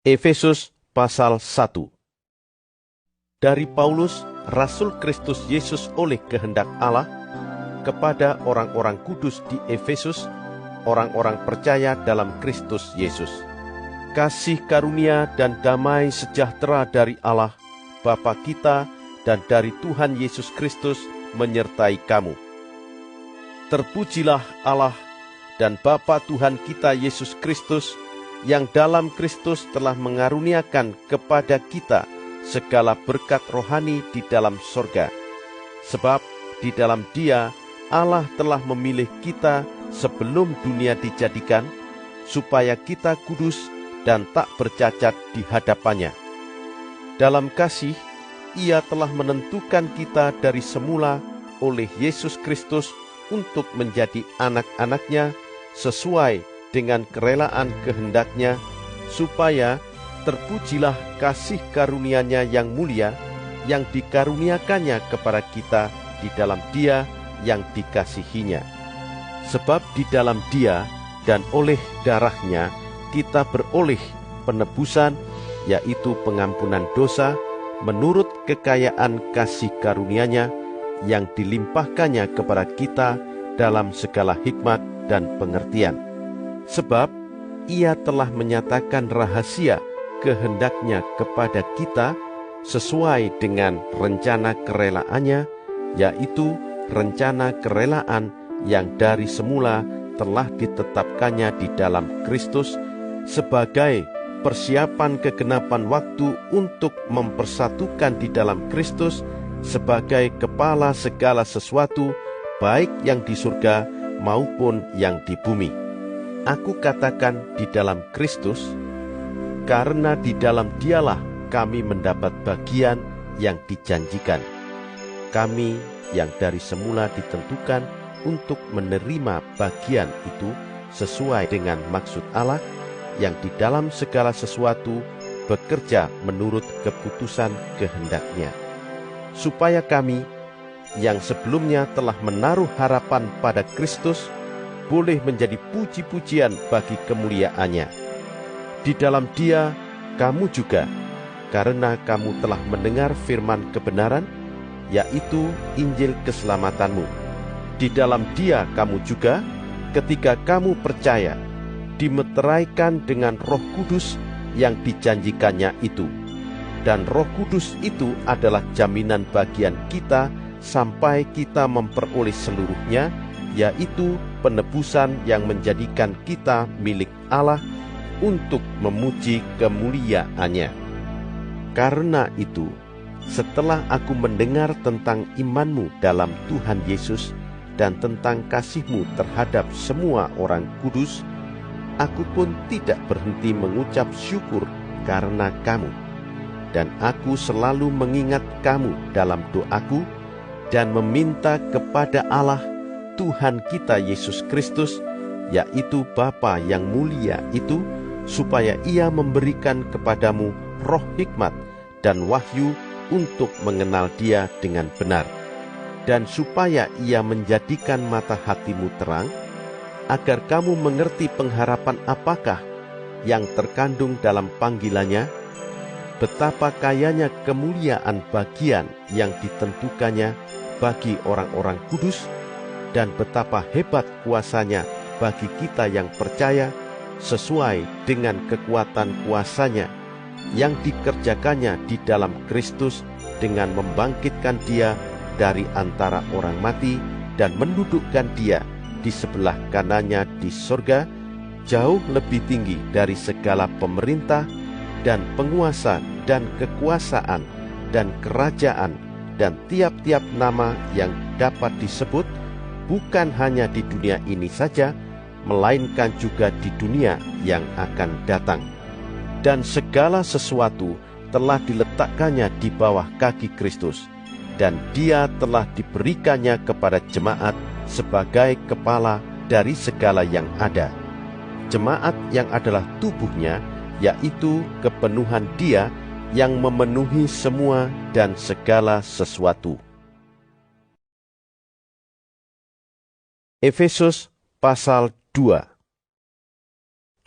Efesus pasal 1. Dari Paulus, Rasul Kristus Yesus oleh kehendak Allah, kepada orang-orang kudus di Efesus, orang-orang percaya dalam Kristus Yesus. Kasih karunia dan damai sejahtera dari Allah, Bapa kita, dan dari Tuhan Yesus Kristus menyertai kamu. Terpujilah Allah dan Bapa Tuhan kita Yesus Kristus, yang dalam Kristus telah mengaruniakan kepada kita segala berkat rohani di dalam sorga. Sebab di dalam Dia Allah telah memilih kita sebelum dunia dijadikan, supaya kita kudus dan tak bercacat di hadapannya. Dalam kasih, Ia telah menentukan kita dari semula oleh Yesus Kristus untuk menjadi anak-anak-Nya sesuai dengan kerelaan kehendak-Nya, supaya terpujilah kasih karunia-Nya yang mulia, yang dikaruniakannya kepada kita di dalam Dia yang dikasihinya. Sebab di dalam Dia dan oleh darah-Nya kita beroleh penebusan, yaitu pengampunan dosa, menurut kekayaan kasih karunia-Nya yang dilimpahkannya kepada kita dalam segala hikmat dan pengertian. Sebab Ia telah menyatakan rahasia kehendak-Nya kepada kita sesuai dengan rencana kerelaannya, yaitu rencana kerelaan yang dari semula telah ditetapkannya di dalam Kristus sebagai persiapan kegenapan waktu untuk mempersatukan di dalam Kristus sebagai kepala segala sesuatu, baik yang di surga maupun yang di bumi. Aku katakan di dalam Kristus, karena di dalam Dialah kami mendapat bagian yang dijanjikan. Kami yang dari semula ditentukan untuk menerima bagian itu sesuai dengan maksud Allah, yang di dalam segala sesuatu bekerja menurut keputusan kehendak-Nya. Supaya kami yang sebelumnya telah menaruh harapan pada Kristus boleh menjadi puji-pujian bagi kemuliaan-Nya. Di dalam Dia kamu juga, karena kamu telah mendengar firman kebenaran, yaitu Injil keselamatanmu. Di dalam Dia kamu juga, ketika kamu percaya, dimeteraikan dengan Roh Kudus yang dijanjikannya itu. Dan Roh Kudus itu adalah jaminan bagian kita sampai kita memperoleh seluruhnya, yaitu penebusan yang menjadikan kita milik Allah untuk memuji kemuliaan-Nya. Karena itu, setelah aku mendengar tentang imanmu dalam Tuhan Yesus dan tentang kasihmu terhadap semua orang kudus, aku pun tidak berhenti mengucap syukur karena kamu. Dan aku selalu mengingat kamu dalam doaku dan meminta kepada Allah Tuhan kita Yesus Kristus, yaitu Bapa yang mulia itu, supaya Ia memberikan kepadamu roh hikmat dan wahyu untuk mengenal Dia dengan benar, dan supaya Ia menjadikan mata hatimu terang, agar kamu mengerti pengharapan apakah yang terkandung dalam panggilannya, betapa kayanya kemuliaan bagian yang ditentukannya bagi orang-orang kudus, dan betapa hebat kuasanya bagi kita yang percaya, sesuai dengan kekuatan kuasanya yang dikerjakannya di dalam Kristus dengan membangkitkan Dia dari antara orang mati dan mendudukkan Dia di sebelah kanannya di sorga, jauh lebih tinggi dari segala pemerintah dan penguasa dan kekuasaan dan kerajaan dan tiap-tiap nama yang dapat disebut, bukan hanya di dunia ini saja, melainkan juga di dunia yang akan datang. Dan segala sesuatu telah diletakkannya di bawah kaki Kristus, dan Dia telah diberikannya kepada jemaat sebagai kepala dari segala yang ada. Jemaat yang adalah tubuhnya, yaitu kepenuhan Dia yang memenuhi semua dan segala sesuatu. Efesus pasal 2.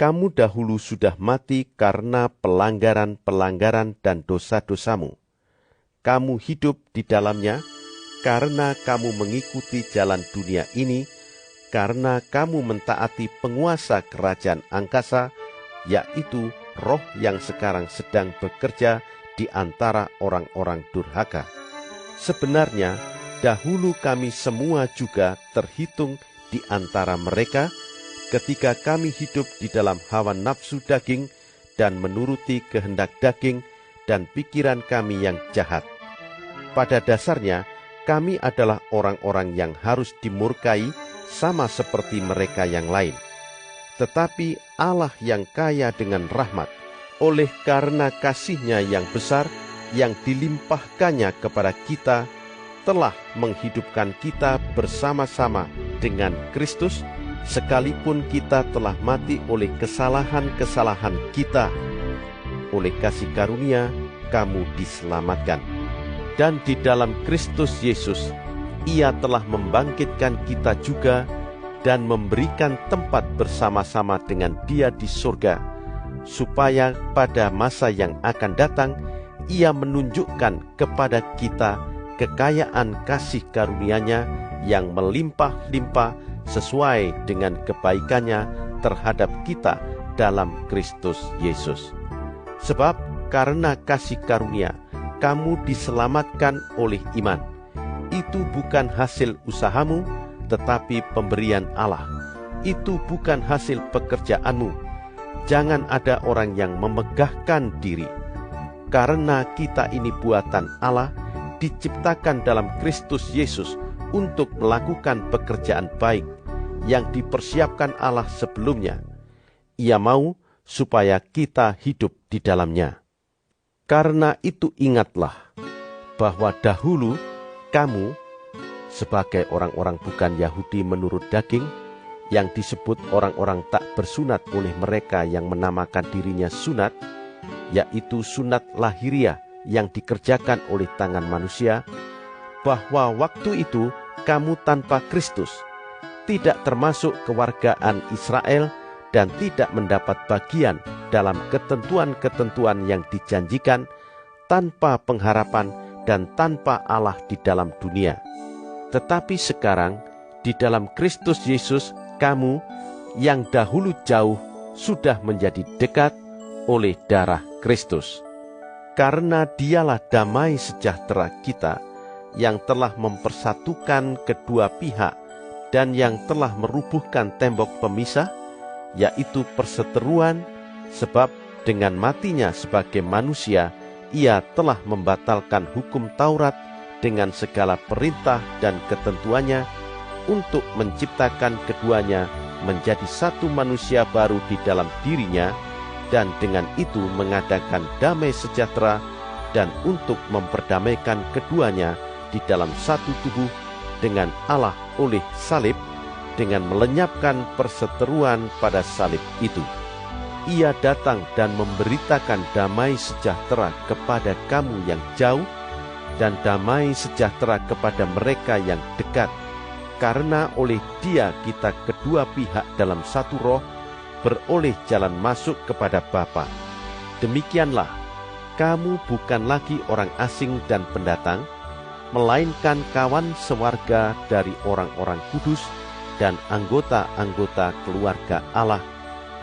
kamu dahulu sudah mati karena pelanggaran-pelanggaran dan dosa-dosamu. Kamu hidup di dalamnya karena kamu mengikuti jalan dunia ini, karena kamu mentaati penguasa kerajaan angkasa, yaitu roh yang sekarang sedang bekerja di antara orang-orang durhaka. Sebenarnya, dahulu kami semua juga terhitung di antara mereka, ketika kami hidup di dalam hawa nafsu daging dan menuruti kehendak daging dan pikiran kami yang jahat. Pada dasarnya, kami adalah orang-orang yang harus dimurkai sama seperti mereka yang lain. Tetapi Allah yang kaya dengan rahmat, oleh karena kasih-Nya yang besar yang dilimpahkannya kepada kita, telah menghidupkan kita bersama-sama dengan Kristus, sekalipun kita telah mati oleh kesalahan-kesalahan kita. Oleh kasih karunia, kamu diselamatkan. Dan di dalam Kristus Yesus, Ia telah membangkitkan kita juga dan memberikan tempat bersama-sama dengan Dia di surga, supaya pada masa yang akan datang, Ia menunjukkan kepada kita kekayaan kasih karunia-Nya yang melimpah-limpah sesuai dengan kebaikan-Nya terhadap kita dalam Kristus Yesus. Sebab karena kasih karunia, kamu diselamatkan oleh iman. Itu bukan hasil usahamu, tetapi pemberian Allah. Itu bukan hasil pekerjaanmu. Jangan ada orang yang memegahkan diri. Karena kita ini buatan Allah, diciptakan dalam Kristus Yesus untuk melakukan pekerjaan baik yang dipersiapkan Allah sebelumnya. Ia mau supaya kita hidup di dalamnya. Karena itu ingatlah bahwa dahulu kamu, sebagai orang-orang bukan Yahudi menurut daging, yang disebut orang-orang tak bersunat oleh mereka yang menamakan dirinya sunat, yaitu sunat lahiriah yang dikerjakan oleh tangan manusia, bahwa waktu itu kamu tanpa Kristus, tidak termasuk kewargaan Israel dan tidak mendapat bagian dalam ketentuan-ketentuan yang dijanjikan, tanpa pengharapan dan tanpa Allah di dalam dunia. Tetapi sekarang, di dalam Kristus Yesus, kamu yang dahulu jauh sudah menjadi dekat oleh darah Kristus. Karena Dialah damai sejahtera kita, yang telah mempersatukan kedua pihak dan yang telah merubuhkan tembok pemisah, yaitu perseteruan, sebab dengan matinya sebagai manusia, Ia telah membatalkan hukum Taurat dengan segala perintah dan ketentuannya, untuk menciptakan keduanya menjadi satu manusia baru di dalam dirinya, dan dengan itu mengadakan damai sejahtera, dan untuk memperdamaikan keduanya di dalam satu tubuh dengan Allah oleh salib, dengan melenyapkan perseteruan pada salib itu. Ia datang dan memberitakan damai sejahtera kepada kamu yang jauh, dan damai sejahtera kepada mereka yang dekat, karena oleh Dia kita kedua pihak dalam satu roh beroleh jalan masuk kepada Bapa. Demikianlah, kamu bukan lagi orang asing dan pendatang, melainkan kawan sewarga dari orang-orang kudus dan anggota-anggota keluarga Allah,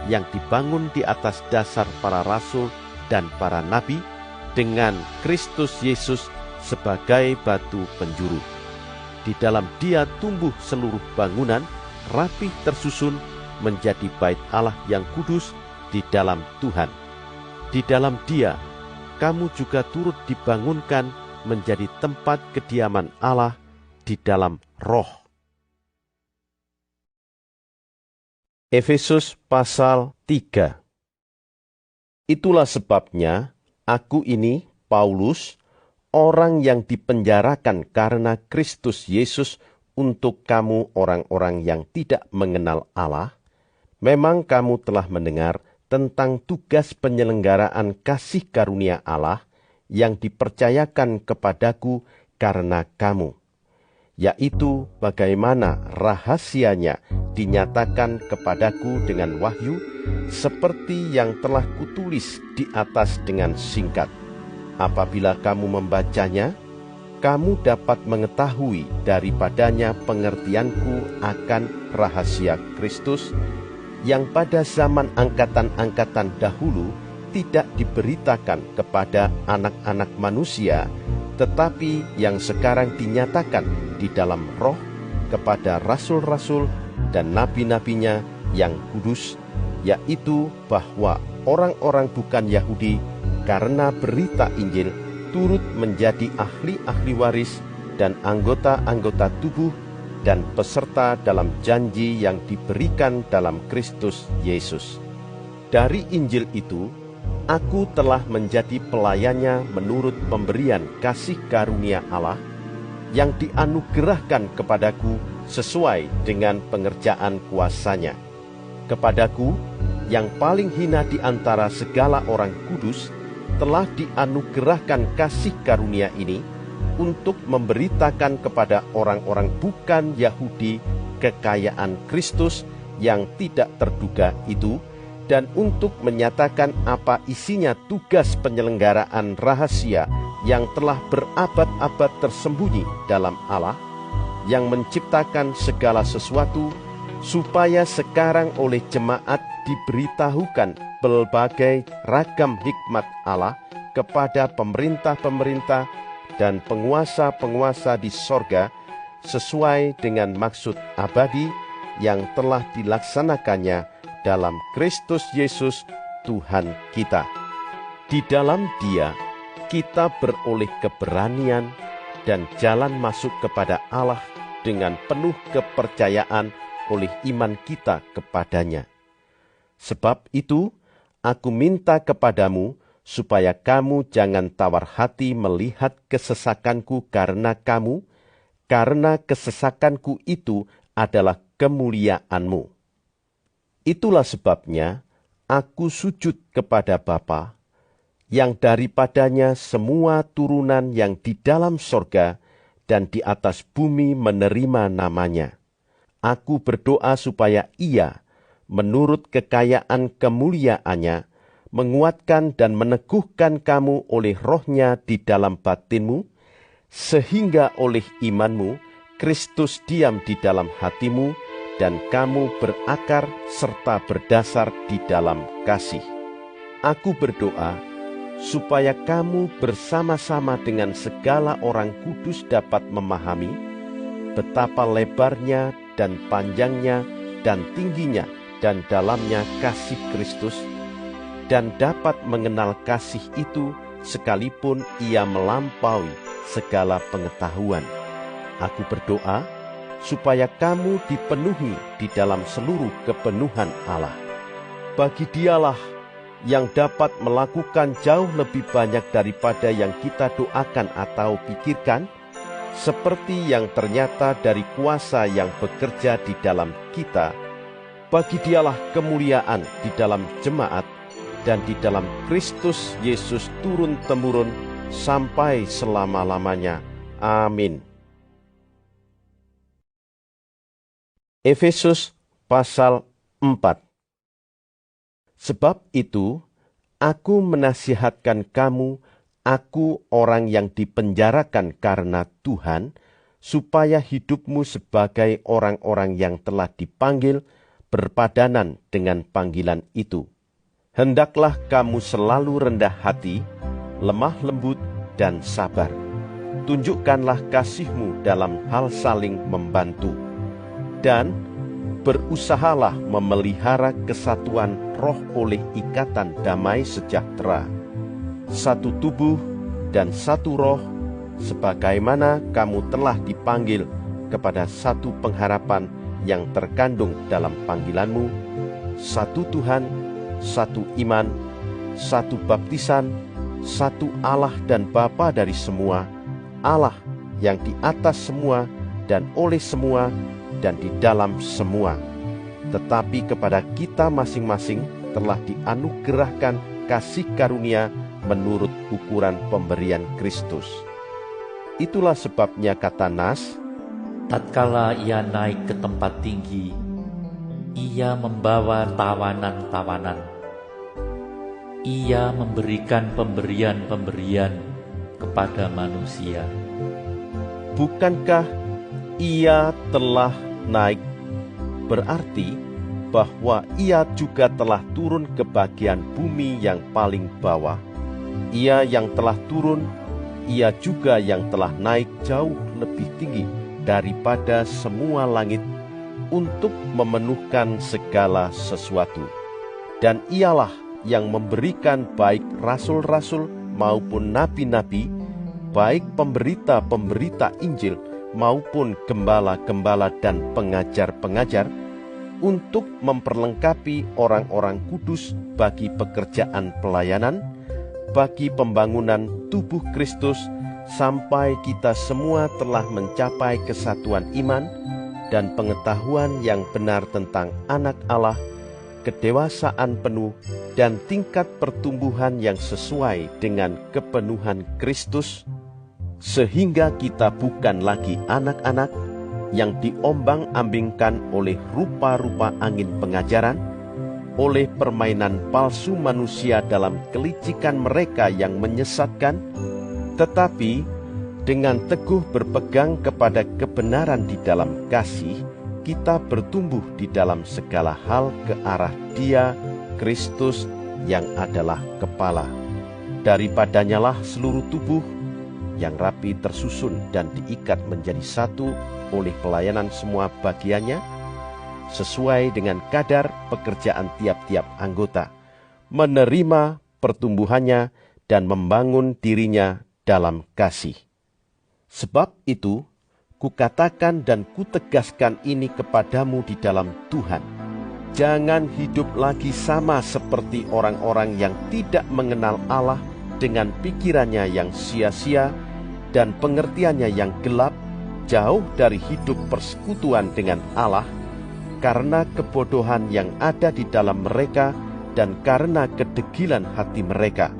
yang dibangun di atas dasar para rasul dan para nabi, dengan Kristus Yesus sebagai batu penjuru. Di dalam Dia tumbuh seluruh bangunan, rapih tersusun menjadi bait Allah yang kudus di dalam Tuhan. Di dalam Dia, kamu juga turut dibangunkan menjadi tempat kediaman Allah di dalam Roh. Efesus pasal 3. Itulah sebabnya aku ini, Paulus, orang yang dipenjarakan karena Kristus Yesus untuk kamu orang-orang yang tidak mengenal Allah. Memang kamu telah mendengar tentang tugas penyelenggaraan kasih karunia Allah yang dipercayakan kepadaku karena kamu. yaitu bagaimana rahasianya dinyatakan kepadaku dengan wahyu, seperti yang telah kutulis di atas dengan singkat. Apabila kamu membacanya, kamu dapat mengetahui daripadanya pengertianku akan rahasia Kristus, yang pada zaman angkatan-angkatan dahulu tidak diberitakan kepada anak-anak manusia, tetapi yang sekarang dinyatakan di dalam Roh kepada rasul-rasul dan nabi-nabinya yang kudus, yaitu bahwa orang-orang bukan Yahudi karena berita Injil turut menjadi ahli-ahli waris dan anggota-anggota tubuh dan peserta dalam janji yang diberikan dalam Kristus Yesus. Dari Injil itu, aku telah menjadi pelayannya menurut pemberian kasih karunia Allah yang dianugerahkan kepadaku sesuai dengan pengerjaan kuasa-Nya. Kepadaku, yang paling hina di antara segala orang kudus, telah dianugerahkan kasih karunia ini untuk memberitakan kepada orang-orang bukan Yahudi kekayaan Kristus yang tidak terduga itu, dan untuk menyatakan apa isinya tugas penyelenggaraan rahasia yang telah berabad-abad tersembunyi dalam Allah, yang menciptakan segala sesuatu, supaya sekarang oleh jemaat diberitahukan berbagai ragam hikmat Allah kepada pemerintah-pemerintah dan penguasa-penguasa di sorga, sesuai dengan maksud abadi yang telah dilaksanakannya dalam Kristus Yesus Tuhan kita. Di dalam Dia kita beroleh keberanian dan jalan masuk kepada Allah dengan penuh kepercayaan oleh iman kita kepadanya. Sebab itu, aku minta kepadamu supaya kamu jangan tawar hati melihat kesesakanku karena kamu, karena kesesakanku itu adalah kemuliaanmu. Itulah sebabnya aku sujud kepada Bapa, yang daripadanya semua turunan yang di dalam sorga dan di atas bumi menerima namanya. Aku berdoa supaya Ia, menurut kekayaan kemuliaannya, menguatkan dan meneguhkan kamu oleh Roh-Nya di dalam batinmu, sehingga oleh imanmu Kristus diam di dalam hatimu, dan kamu berakar serta berdasar di dalam kasih. Aku berdoa supaya kamu bersama-sama dengan segala orang kudus dapat memahami betapa lebarnya dan panjangnya dan tingginya dan dalamnya kasih Kristus, dan dapat mengenal kasih itu sekalipun ia melampaui segala pengetahuan. Aku berdoa supaya kamu dipenuhi di dalam seluruh kepenuhan Allah. Bagi Dialah yang dapat melakukan jauh lebih banyak daripada yang kita doakan atau pikirkan, seperti yang ternyata dari kuasa yang bekerja di dalam kita. Bagi Dialah kemuliaan di dalam jemaat dan di dalam Kristus Yesus turun-temurun sampai selama-lamanya. Amin. Efesus pasal 4. Sebab itu, aku menasihatkan kamu, aku orang yang dipenjarakan karena Tuhan, supaya hidupmu sebagai orang-orang yang telah dipanggil berpadanan dengan panggilan itu. Hendaklah kamu selalu rendah hati, lemah lembut, dan sabar. Tunjukkanlah kasihmu dalam hal saling membantu. Dan berusahalah memelihara kesatuan roh oleh ikatan damai sejahtera. Satu tubuh dan satu roh, sebagaimana kamu telah dipanggil kepada satu pengharapan yang terkandung dalam panggilanmu, satu Tuhan, satu iman, satu baptisan, satu Allah dan Bapa dari semua, Allah yang di atas semua dan oleh semua dan di dalam semua. Tetapi kepada kita masing-masing telah dianugerahkan kasih karunia menurut ukuran pemberian Kristus. Itulah sebabnya kata Nas, Tatkala ia naik ke tempat tinggi, ia membawa tawanan-tawanan. Ia memberikan pemberian-pemberian kepada manusia. Bukankah ia telah naik, berarti bahwa ia juga telah turun ke bagian bumi yang paling bawah? Ia yang telah turun, ia juga yang telah naik jauh lebih tinggi daripada semua langit untuk memenuhkan segala sesuatu. Dan ialah yang memberikan baik rasul-rasul maupun nabi-nabi, baik pemberita-pemberita Injil maupun gembala-gembala dan pengajar-pengajar, untuk memperlengkapi orang-orang kudus bagi pekerjaan pelayanan, bagi pembangunan tubuh Kristus, sampai kita semua telah mencapai kesatuan iman dan pengetahuan yang benar tentang Anak Allah, kedewasaan penuh, dan tingkat pertumbuhan yang sesuai dengan kepenuhan Kristus, sehingga kita bukan lagi anak-anak yang diombang-ambingkan oleh rupa-rupa angin pengajaran, oleh permainan palsu manusia dalam kelicikan mereka yang menyesatkan, tetapi dengan teguh berpegang kepada kebenaran di dalam kasih, kita bertumbuh di dalam segala hal ke arah Dia, Kristus, yang adalah kepala. Daripadanyalah seluruh tubuh yang rapi tersusun dan diikat menjadi satu oleh pelayanan semua bagiannya, sesuai dengan kadar pekerjaan tiap-tiap anggota, menerima pertumbuhannya dan membangun dirinya dalam kasih. Sebab itu, kukatakan dan kutegaskan ini kepadamu di dalam Tuhan. Jangan hidup lagi sama seperti orang-orang yang tidak mengenal Allah dengan pikirannya yang sia-sia dan pengertiannya yang gelap, jauh dari hidup persekutuan dengan Allah, karena kebodohan yang ada di dalam mereka dan karena kedegilan hati mereka.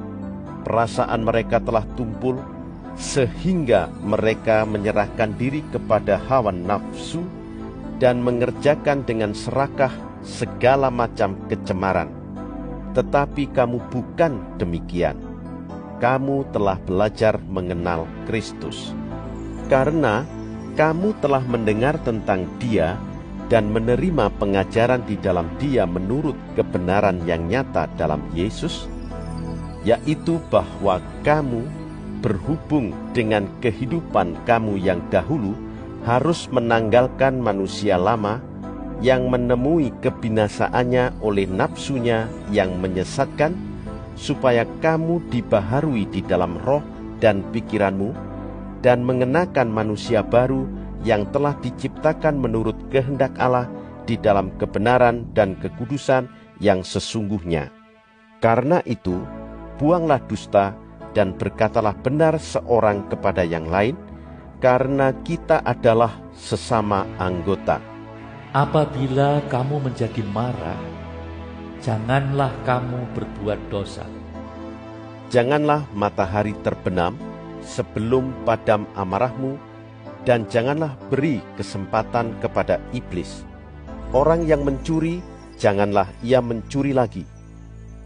Perasaan mereka telah tumpul, sehingga mereka menyerahkan diri kepada hawa nafsu dan mengerjakan dengan serakah segala macam kecemaran. Tetapi kamu bukan demikian. Kamu telah belajar mengenal Kristus. Karena kamu telah mendengar tentang Dia dan menerima pengajaran di dalam Dia menurut kebenaran yang nyata dalam Yesus, yaitu bahwa kamu berhubung dengan kehidupan kamu yang dahulu harus menanggalkan manusia lama yang menemui kebinasaannya oleh nafsunya yang menyesatkan, supaya kamu dibaharui di dalam roh dan pikiranmu, dan mengenakan manusia baru yang telah diciptakan menurut kehendak Allah di dalam kebenaran dan kekudusan yang sesungguhnya. Karena itu, buanglah dusta dan berkatalah benar seorang kepada yang lain, karena kita adalah sesama anggota. Apabila kamu menjadi marah, janganlah kamu berbuat dosa. Janganlah matahari terbenam sebelum padam amarahmu, dan janganlah beri kesempatan kepada iblis. Orang yang mencuri, janganlah ia mencuri lagi,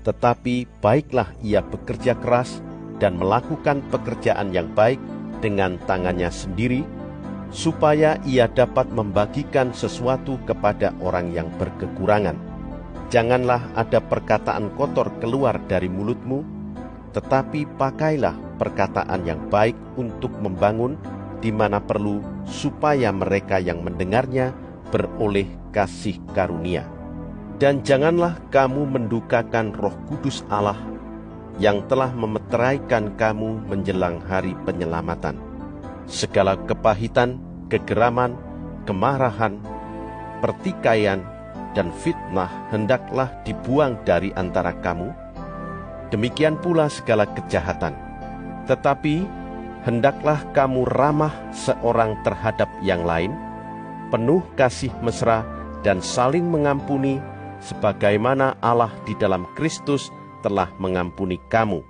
tetapi baiklah ia bekerja keras dan melakukan pekerjaan yang baik dengan tangannya sendiri, supaya ia dapat membagikan sesuatu kepada orang yang berkekurangan. Janganlah ada perkataan kotor keluar dari mulutmu, tetapi pakailah perkataan yang baik untuk membangun di mana perlu, supaya mereka yang mendengarnya beroleh kasih karunia. Dan janganlah kamu mendukakan Roh Kudus Allah yang telah memeteraikan kamu menjelang hari penyelamatan. Segala kepahitan, kegeraman, kemarahan, pertikaian, dan fitnah hendaklah dibuang dari antara kamu. Demikian pula segala kejahatan. Tetapi hendaklah kamu ramah seorang terhadap yang lain, penuh kasih mesra dan saling mengampuni, sebagaimana Allah di dalam Kristus telah mengampuni kamu.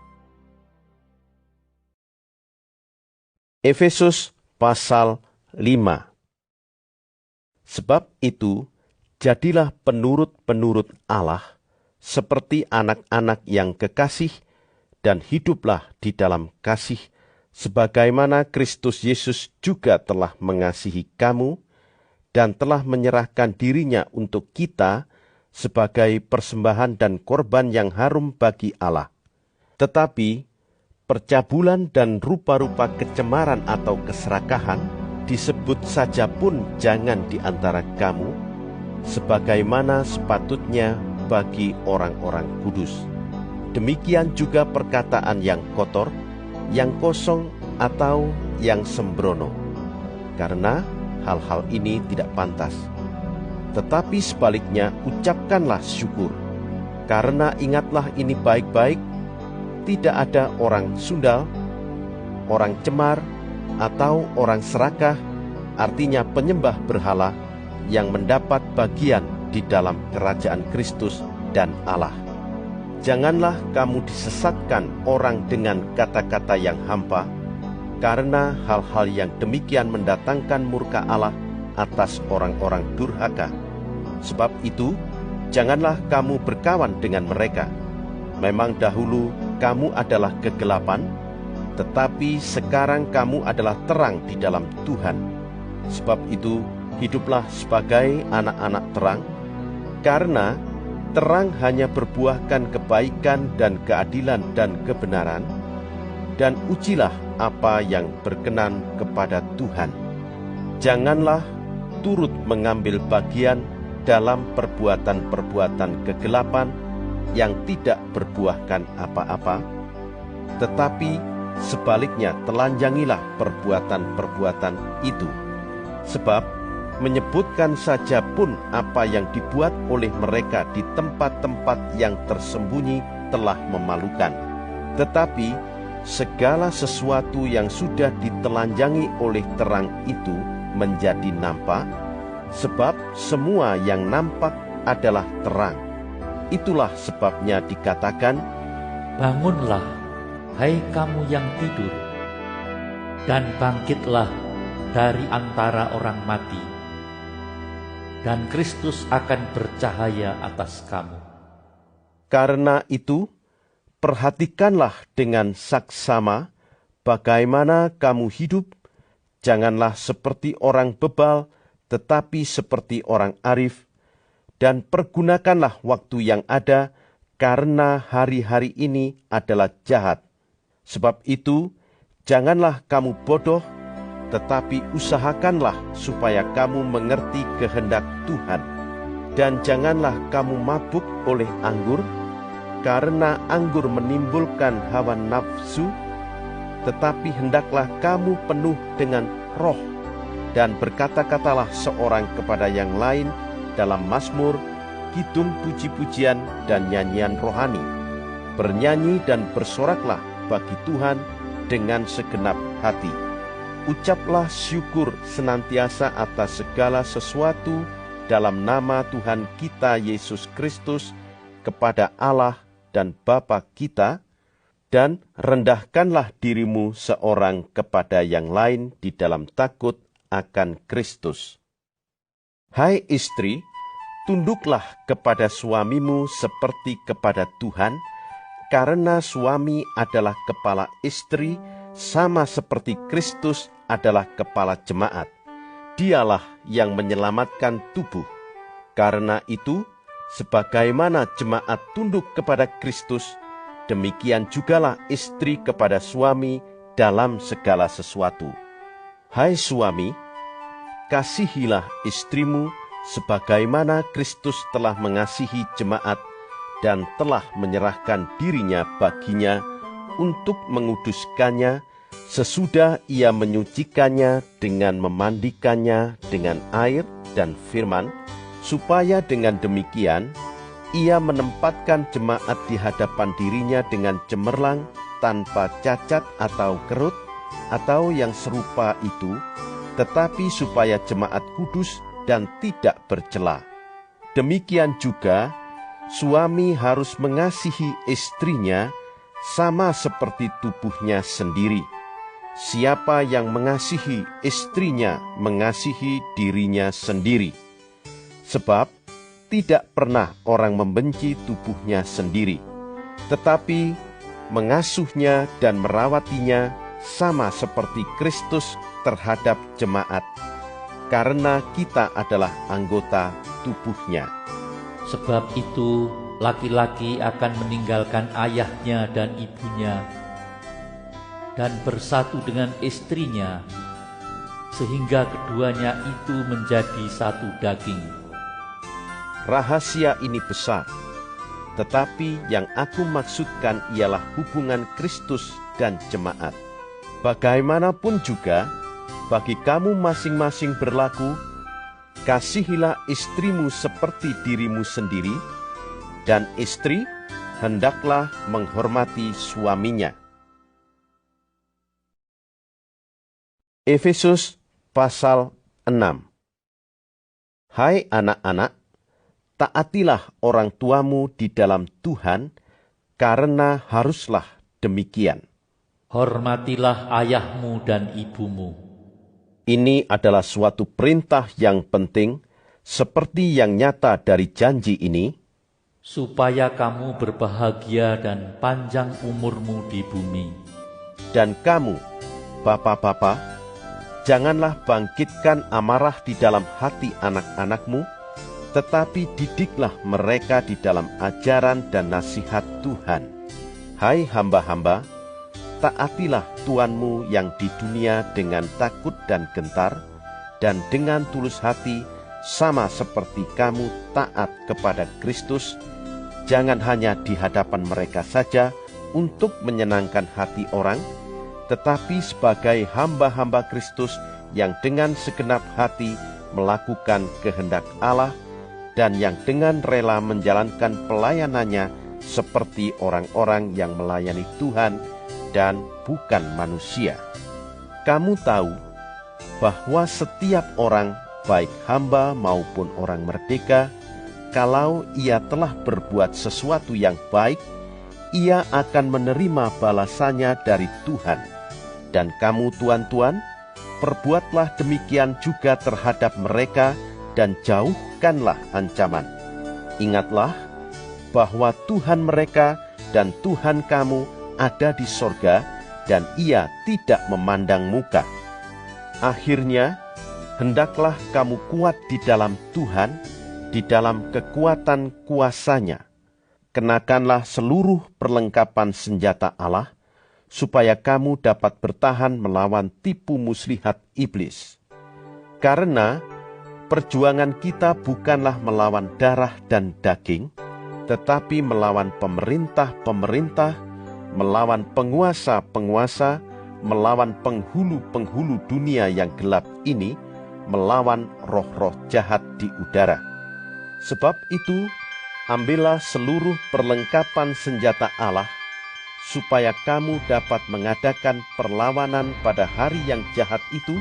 Efesus pasal 5. Sebab itu, jadilah penurut-penurut Allah, seperti anak-anak yang kekasih, dan hiduplah di dalam kasih, sebagaimana Kristus Yesus juga telah mengasihi kamu, dan telah menyerahkan dirinya untuk kita sebagai persembahan dan korban yang harum bagi Allah. Tetapi, percabulan dan rupa-rupa kecemaran atau keserakahan disebut saja pun jangan di antara kamu, sebagaimana sepatutnya bagi orang-orang kudus. Demikian juga perkataan yang kotor, yang kosong, atau yang sembrono, karena hal-hal ini tidak pantas. Tetapi sebaliknya ucapkanlah syukur, karena ingatlah ini baik-baik, tidak ada orang sundal, orang cemar, atau orang serakah, artinya penyembah berhala, yang mendapat bagian di dalam kerajaan Kristus dan Allah. Janganlah kamu disesatkan orang dengan kata-kata yang hampa, karena hal-hal yang demikian mendatangkan murka Allah atas orang-orang durhaka. Sebab itu, janganlah kamu berkawan dengan mereka. Memang dahulu kamu adalah kegelapan, tetapi sekarang kamu adalah terang di dalam Tuhan. Sebab itu, hiduplah sebagai anak-anak terang, karena terang hanya berbuahkan kebaikan dan keadilan dan kebenaran, dan ujilah apa yang berkenan kepada Tuhan. Janganlah turut mengambil bagian dalam perbuatan-perbuatan kegelapan yang tidak berbuahkan apa-apa, tetapi sebaliknya telanjangilah perbuatan-perbuatan itu. Sebab menyebutkan saja pun apa yang dibuat oleh mereka di tempat-tempat yang tersembunyi telah memalukan. Tetapi segala sesuatu yang sudah ditelanjangi oleh terang itu menjadi nampak, sebab semua yang nampak adalah terang. Itulah sebabnya dikatakan, bangunlah, hai kamu yang tidur, dan bangkitlah dari antara orang mati, dan Kristus akan bercahaya atas kamu. Karena itu, perhatikanlah dengan saksama bagaimana kamu hidup, janganlah seperti orang bebal, tetapi seperti orang arif, dan pergunakanlah waktu yang ada, karena hari-hari ini adalah jahat. Sebab itu, janganlah kamu bodoh, tetapi usahakanlah supaya kamu mengerti kehendak Tuhan. Dan janganlah kamu mabuk oleh anggur, karena anggur menimbulkan hawa nafsu, tetapi hendaklah kamu penuh dengan roh, dan berkata-katalah seorang kepada yang lain dalam mazmur, kidung puji-pujian dan nyanyian rohani. Bernyanyi dan bersoraklah bagi Tuhan dengan segenap hati. Ucaplah syukur senantiasa atas segala sesuatu dalam nama Tuhan kita Yesus Kristus kepada Allah dan Bapa kita, dan rendahkanlah dirimu seorang kepada yang lain di dalam takut akan Kristus. Hai istri, tunduklah kepada suamimu seperti kepada Tuhan, karena suami adalah kepala istri, sama seperti Kristus adalah kepala jemaat. Dialah yang menyelamatkan tubuh. Karena itu, sebagaimana jemaat tunduk kepada Kristus, demikian jugalah istri kepada suami dalam segala sesuatu. Hai suami, kasihilah istrimu sebagaimana Kristus telah mengasihi jemaat dan telah menyerahkan dirinya baginya untuk menguduskannya, sesudah ia menyucikannya dengan memandikannya dengan air dan firman, supaya dengan demikian ia menempatkan jemaat di hadapan dirinya dengan cemerlang, tanpa cacat atau kerut, atau yang serupa itu, tetapi supaya jemaat kudus dan tidak bercela. Demikian juga, suami harus mengasihi istrinya sama seperti tubuhnya sendiri. Siapa yang mengasihi istrinya, mengasihi dirinya sendiri. Sebab tidak pernah orang membenci tubuhnya sendiri, tetapi mengasuhnya dan merawatinya sama seperti Kristus terhadap jemaat, karena kita adalah anggota tubuhnya. Sebab itu laki-laki akan meninggalkan ayahnya dan ibunya dan bersatu dengan istrinya, sehingga keduanya itu menjadi satu daging. Rahasia ini besar, tetapi yang aku maksudkan ialah hubungan Kristus dan jemaat. Bagaimanapun juga, bagi kamu masing-masing berlaku, kasihilah istrimu seperti dirimu sendiri, dan istri hendaklah menghormati suaminya. Efesus pasal 6. Hai anak-anak, taatilah orang tuamu di dalam Tuhan, karena haruslah demikian. Hormatilah ayahmu dan ibumu. Ini adalah suatu perintah yang penting, seperti yang nyata dari janji ini, supaya kamu berbahagia dan panjang umurmu di bumi. dan kamu, bapak-bapak, janganlah bangkitkan amarah di dalam hati anak-anakmu, tetapi didiklah mereka di dalam ajaran dan nasihat Tuhan. Hai hamba-hamba, taatilah Tuanmu yang di dunia dengan takut dan gentar, dan dengan tulus hati, sama seperti kamu taat kepada Kristus, jangan hanya di hadapan mereka saja untuk menyenangkan hati orang, tetapi sebagai hamba-hamba Kristus yang dengan segenap hati melakukan kehendak Allah, dan yang dengan rela menjalankan pelayanannya seperti orang-orang yang melayani Tuhan dan bukan manusia. Kamu tahu bahwa setiap orang, baik hamba maupun orang merdeka, kalau ia telah berbuat sesuatu yang baik, ia akan menerima balasannya dari Tuhan. Dan kamu tuan-tuan, perbuatlah demikian juga terhadap mereka dan jauhkanlah ancaman. Ingatlah bahwa Tuhan mereka dan Tuhan kamu ada di sorga, dan ia tidak memandang muka. Akhirnya, hendaklah kamu kuat di dalam Tuhan, di dalam kekuatan kuasa-Nya. Kenakanlah seluruh perlengkapan senjata Allah, supaya kamu dapat bertahan melawan tipu muslihat iblis. Karena perjuangan kita bukanlah melawan darah dan daging, tetapi melawan pemerintah-pemerintah, melawan penguasa-penguasa, melawan penghulu-penghulu dunia yang gelap ini, melawan roh-roh jahat di udara. Sebab itu, ambillah seluruh perlengkapan senjata Allah, supaya kamu dapat mengadakan perlawanan pada hari yang jahat itu,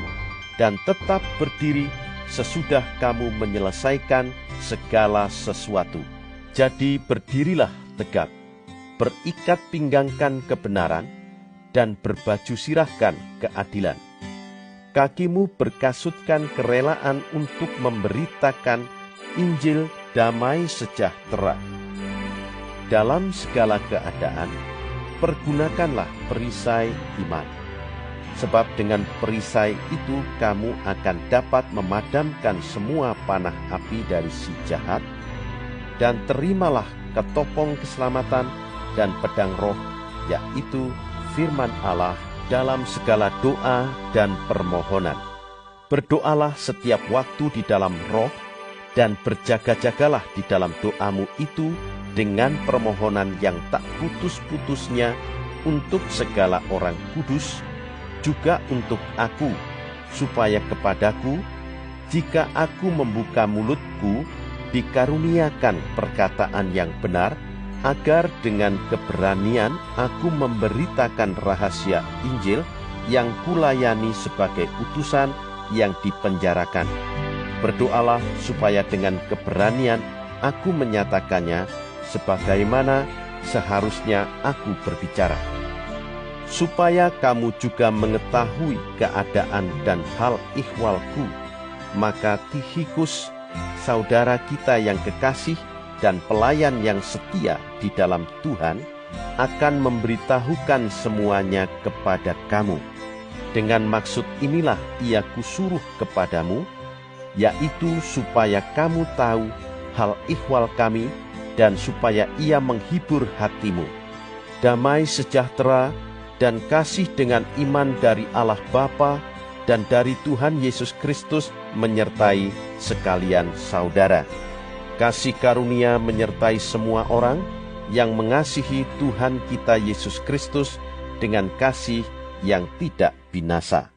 dan tetap berdiri sesudah kamu menyelesaikan segala sesuatu. Jadi berdirilah tegak, berikat pinggangkan kebenaran, dan berbaju sirahkan keadilan. Kakimu berkasutkan kerelaan untuk memberitakan Injil damai sejahtera. Dalam segala keadaan, pergunakanlah perisai iman. Sebab dengan perisai itu kamu akan dapat memadamkan semua panah api dari si jahat, dan terimalah ketopong keselamatan dan pedang roh, yaitu firman Allah, dalam segala doa dan permohonan. Berdoalah setiap waktu di dalam roh, dan berjaga-jagalah di dalam doamu itu dengan permohonan yang tak putus-putusnya untuk segala orang kudus, juga untuk aku, supaya kepadaku, jika aku membuka mulutku, dikaruniakan perkataan yang benar, agar dengan keberanian aku memberitakan rahasia Injil yang kulayani sebagai utusan yang dipenjarakan. Berdoalah supaya dengan keberanian aku menyatakannya sebagaimana seharusnya aku berbicara. Supaya kamu juga mengetahui keadaan dan hal ihwalku, maka Tikhikus saudara kita yang kekasih dan pelayan yang setia di dalam Tuhan, akan memberitahukan semuanya kepada kamu. Dengan maksud inilah ia kusuruh kepadamu, yaitu supaya kamu tahu hal ihwal kami dan supaya ia menghibur hatimu. Damai sejahtera dan kasih dengan iman dari Allah Bapa dan dari Tuhan Yesus Kristus menyertai sekalian saudara. Kasih karunia menyertai semua orang yang mengasihi Tuhan kita Yesus Kristus dengan kasih yang tidak binasa.